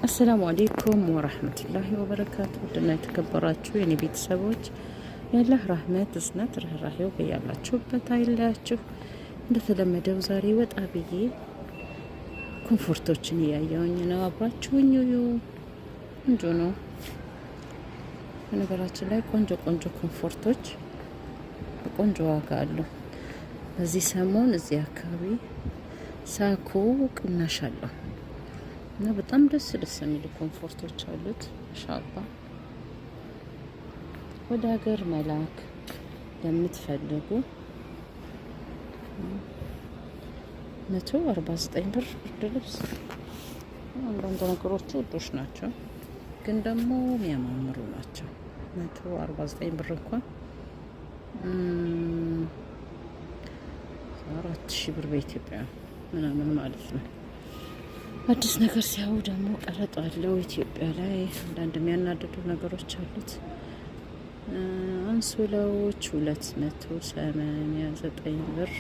السلام عليكم ورحمة الله وبركاته. ودنا የተከበራችሁ የኔ ቤተሰቦች ያላህ ረህመት እዝነት ርህራሄው በያላችሁበት አይለያችሁ። እንደተለመደው ዛሬ ወጣ ብዬ ኮምፎርቶችን እያየሁኝ ነው። አብራችሁኝ እዩ። እንጆ ነው በነገራችን ላይ ቆንጆ ቆንጆ ኮምፎርቶች በቆንጆ ዋጋ አሉ። በዚህ ሰሞን እዚህ አካባቢ ሳኮ ቅናሽ አለው እና በጣም ደስ የሚሉ ኮምፎርቶች አሉት። ማሻአላህ ወደ ሀገር መላክ ለምትፈልጉ 149 ብር ብርድ ልብስ። አንዳንድ ነገሮቹ ውዶች ናቸው ግን ደግሞ የሚያማምሩ ናቸው። 149 ብር እንኳን 4000 ብር በኢትዮጵያ ምናምን ማለት ነው። አዲስ ነገር ሲያዩ ደግሞ ቀረጥ አለው ኢትዮጵያ ላይ። አንዳንድ የሚያናድዱ ነገሮች አሉት። አንሶላዎች 289 ብር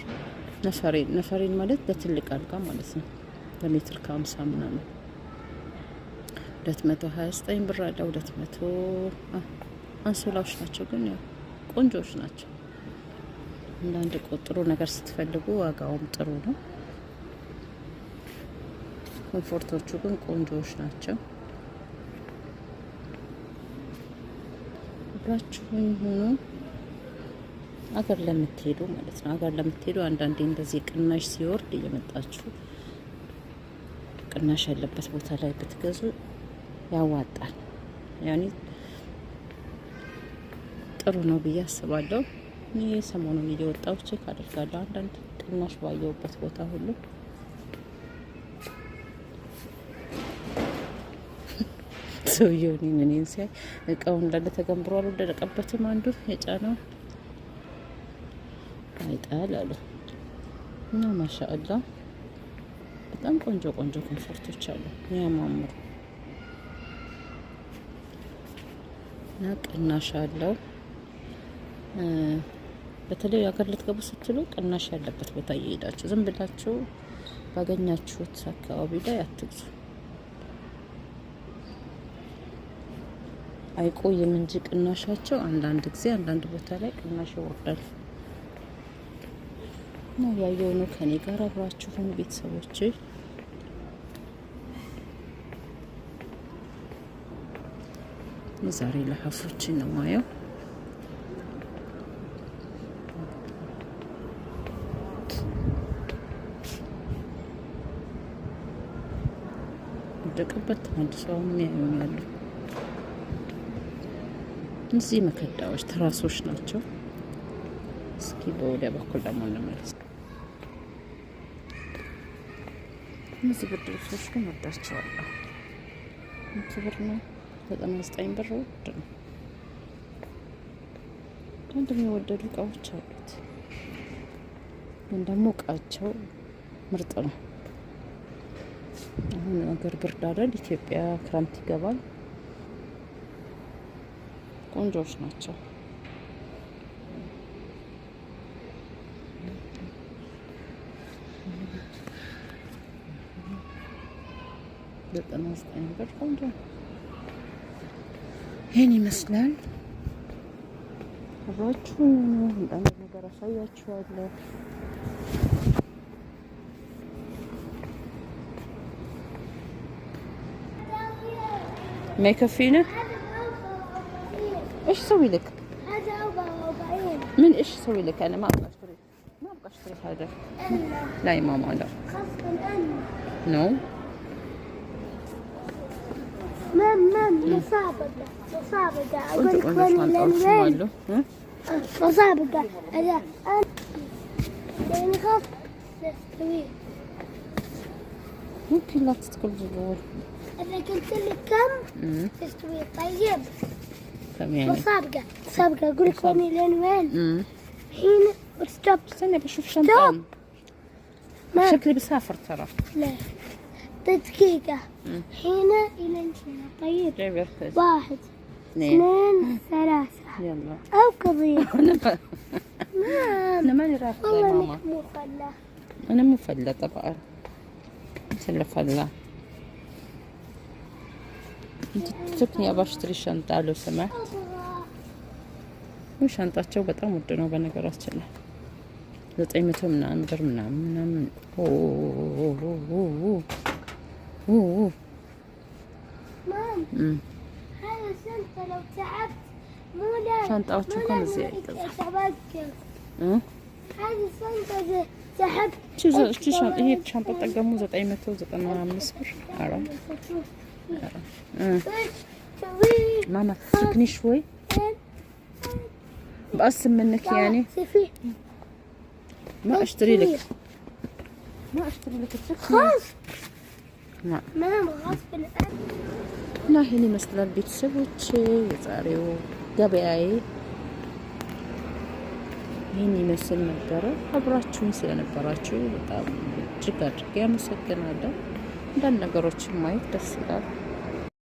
ነፈሬን ማለት በትልቅ አልጋ ማለት ነው። በሜትር ከ50 ምናምን 229 ብር አለ። 200 አንሶላዎች ናቸው ግን ያው ቆንጆዎች ናቸው። አንዳንድ ቆጥሮ ነገር ስትፈልጉ ዋጋውም ጥሩ ነው። ኮምፎርቶቹ ግን ቆንጆዎች ናቸው። አብራችሁኝ ሆኖ አገር ለምትሄዱ ማለት ነው። አገር ለምትሄዱ አንዳንዴ እንደዚህ ቅናሽ ሲወርድ እየመጣችሁ ቅናሽ ያለበት ቦታ ላይ ብትገዙ ያዋጣል። ያኔ ጥሩ ነው ብዬ አስባለሁ። እኔ ሰሞኑን እየወጣሁ ቼክ አደርጋለሁ አንዳንድ ቅናሽ ባየሁበት ቦታ ሁሉ። ሰውየው እኔን ሲያይ እቃው እንዳለ ተገንብሯል። ወደቀበትም አንዱ የጫነው አይጣል አለ እና ማሻአላህ በጣም ቆንጆ ቆንጆ ኮምፎርቶች አሉ የሚያማምሩ እና ቅናሽ አለው። በተለይ ሀገር ልትገቡ ስትሉ ቅናሽ ያለበት ቦታ እየሄዳችሁ ዝም ብላችሁ ባገኛችሁት አካባቢ ላይ አትግዙ። አይቆይም እንጂ ቅናሻቸው አንዳንድ ጊዜ አንዳንድ ቦታ ላይ ቅናሽ ይወርዳል። ነው ያየው ነው። ከኔ ጋር አብራችሁ ሆኑ ቤተሰቦች። ዛሬ ለሐፎችን ነው ማየው። ወደቀበት ተመልሰው የሚያዩ እዚህ መከዳዎች ትራሶች ናቸው። እስኪ በወዲያ በኩል ደግሞ እንመለስ። እነዚህ ብርድ ልብሶች ግን ወዳቸዋለሁ። ብር ነው 99 ብር ውድ ነው። አንድ የሚወደዱ እቃዎች አሉት ግን ደግሞ እቃቸው ምርጥ ነው። አሁን ነገር ብርድ አይደል? ኢትዮጵያ ክረምት ይገባል። ቆንጆች ናቸው። ዘጠና ዘጠኝ ብር ቆንጆ ይሄን ይመስላል። አብራችሁ አንዳንድ ነገር አሳያችኋለሁ። ما يكفينا؟ ايش اسوي لك؟ هذا 44. من ايش اسوي لك؟ انا ما ابغى اشتري هذا. لا يا ماما لا. خاصة أنا. نو. مسابقة أقول لك وين الألوان. مسابقة أنا يعني خاف تستوي. ممكن لا تدخل جوا. أنا قلت لك كم تستوي. طيب كم يعني؟ مسابقة أقول لك وين الألوان. هنا وستوب. استنى بشوف شنطان. شكلي بسافر ترى. لا دقيقة. هنا إلى هنا. طيب 1 2 3 يلا أو قضية. أنا ماني رافضة يا والله ماما. إنك مو فلة. أنا مو فلة طبعا. مثل فلة تكني أباشتري شنطة لو سمحت. وشنطاቸው በጣም ውድ ነው በነገራችን ላይ 900 ምናምን ብር ምናምን هذا شنطة لو تعبت مو لازم شنطاዎቹ እንኳን እዚህ አይገዛም هذه شنطة سحبت ይሄ ሻንጣ ጠገሙ 995 ብር አረ ماما تسكني شوي بقسم منك يعني ما اشتري لك خلاص لا ماما غصب عنك እና ይሄን ይመስላል ቤተሰቦች የዛሬው ገበያዬ ይሄን ይመስል ነበረ። አብራችሁኝ ስለነበራችሁ በጣም እጅግ አድርጌ አመሰግናለሁ። አንዳንድ ነገሮችን ማየት ደስ ይላል።